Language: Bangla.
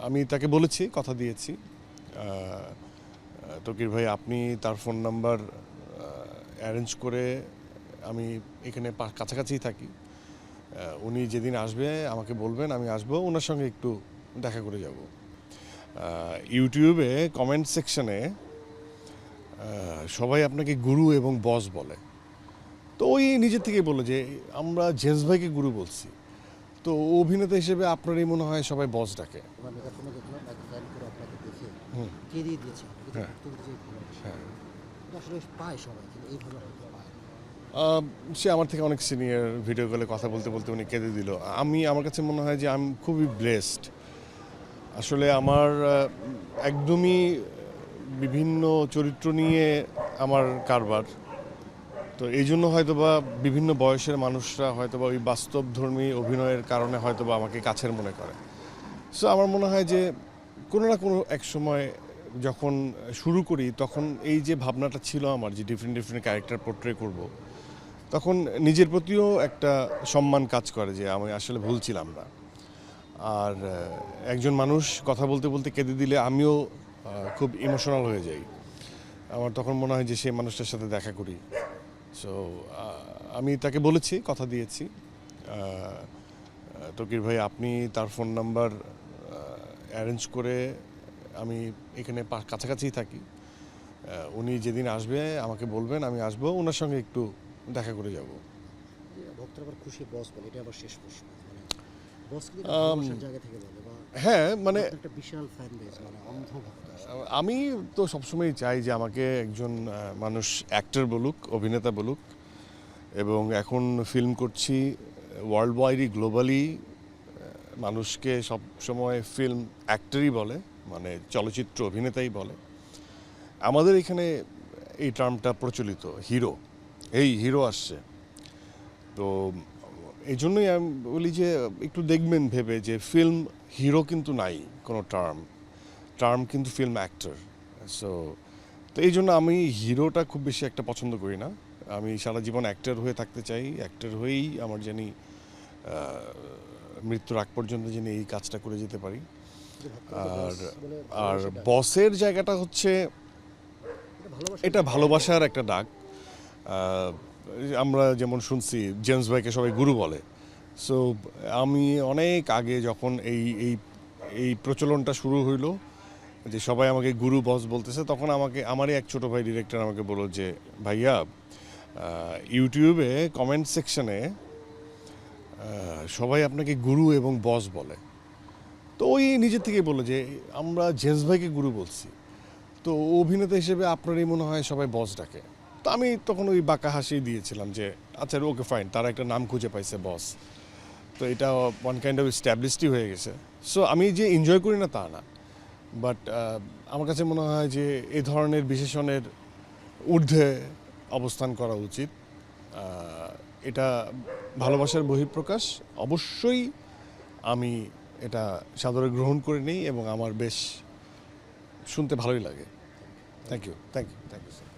আমি তাকে বলেছি, কথা দিয়েছি। তকির ভাই, আপনি তার ফোন নাম্বার অ্যারেঞ্জ করে, আমি এখানে কাছাকাছিই থাকি, উনি যেদিন আসবে আমাকে বলবেন, আমি আসবো, ওনার সঙ্গে একটু দেখা করে যাব। ইউটিউবে কমেন্ট সেকশনে সবাই আপনাকে গুরু এবং বস বলে, তো ওই নিজের থেকেই বললো যে আমরা জেমস ভাইকে গুরু বলছি। তো অভিনেতা হিসেবে আপনারই মনে হয় সবাই বস ডাকে। হ্যাঁ, হ্যাঁ। সে আমার থেকে অনেক সিনিয়র, ভিডিও কলে কথা বলতে বলতে উনি কেঁদে দিল। আমার কাছে মনে হয় যে আমি খুবই ব্লেসড। আসলে আমার একদমই বিভিন্ন চরিত্র নিয়ে আমার কারবার, তো এই জন্য হয়তোবা বিভিন্ন বয়সের মানুষরা হয়তোবা ওই বাস্তবধর্মী অভিনয়ের কারণে হয়তোবা আমাকে কাছের মনে করে। সো আমার মনে হয় যে কোনো না কোনো এক সময় যখন শুরু করি, তখন এই যে ভাবনাটা ছিল আমার, যে ডিফারেন্ট ডিফারেন্ট ক্যারেক্টার পোর্ট্রে করব, তখন নিজের প্রতিও একটা সম্মান কাজ করে যে আমি আসলে ভুল ছিলাম না। আর একজন মানুষ কথা বলতে বলতে কেঁদে দিলে আমিও খুব ইমোশনাল হয়ে যাই। আমার তখন মনে হয় যে সেই মানুষটার সাথে দেখা করি। সো আমি তাকে বলেছি, কথা দিয়েছি। তকির ভাই, আপনি তার ফোন নাম্বার অ্যারেঞ্জ করে, আমি এখানে কাছাকাছিই থাকি, উনি যেদিন আসবে আমাকে বলবেন, আমি আসবো, ওনার সঙ্গে একটু দেখা করে যাব। হ্যাঁ, মানে আমি তো সবসময় চাই যে আমাকে একজন মানুষ অ্যাক্টর বলুক, অভিনেতা বলুক, এবং এখন ফিল্ম করছি ওয়ার্ল্ড ওয়াইডই, গ্লোবালি মানুষকে সব সময় ফিল্ম অ্যাক্টরই বলে, মানে চলচ্চিত্র অভিনেতাই বলে। আমাদের এখানে এই টার্মটা প্রচলিত, হিরো, এই হিরো আসছে। তো এই জন্যই আমি বলি যে একটু দেখবেন ভেবে যে ফিল্ম হিরো কিন্তু নাই কোনো টার্ম কিন্তু ফিল্ম অ্যাক্টর। তো এই জন্য আমি হিরোটা খুব বেশি একটা পছন্দ করি না। আমি সারা জীবন অ্যাক্টর হয়ে থাকতে চাই, অ্যাক্টর হয়েই আমার জানি মৃত্যুর আগ পর্যন্ত যিনি এই কাজটা করে যেতে পারি। আর বসের জায়গাটা হচ্ছে, এটা ভালোবাসার একটা ডাক। আমরা যেমন শুনছি জেমস ভাইকে সবাই গুরু বলে। সো আমি অনেক আগে যখন এই এই এই প্রচলনটা শুরু হইলো যে সবাই আমাকে গুরু বস বলতেছে, তখন আমারই এক ছোটো ভাই ডিরেক্টর আমাকে বলল যে ভাইয়া, ইউটিউবে কমেন্ট সেকশনে সবাই আপনাকে গুরু এবং বস বলে। তো ওই নিজের থেকেই বললো যে আমরা জেমস ভাইকে গুরু বলছি। তো অভিনেতা হিসেবে আপনারই মনে হয় সবাই বস ডাকে। তো আমি তখন ওই বাঁকা হাসি দিয়েছিলাম যে আচ্ছা, ওকে ফাইন, তারা একটা নাম খুঁজে পাইছে বস, তো এটা ওয়ান কাইন্ড অফ এস্টাবলিশডই হয়ে গেছে। সো আমি যে এনজয় করি না তা না, বাট আমার কাছে মনে হয় যে এই ধরনের বিশেষণের ঊর্ধ্বে অবস্থান করা উচিত। এটা ভালোবাসার বহিঃপ্রকাশ, অবশ্যই আমি এটা সাদরে গ্রহণ করে নিই এবং আমার বেশ শুনতে ভালোই লাগে। Thank you sir.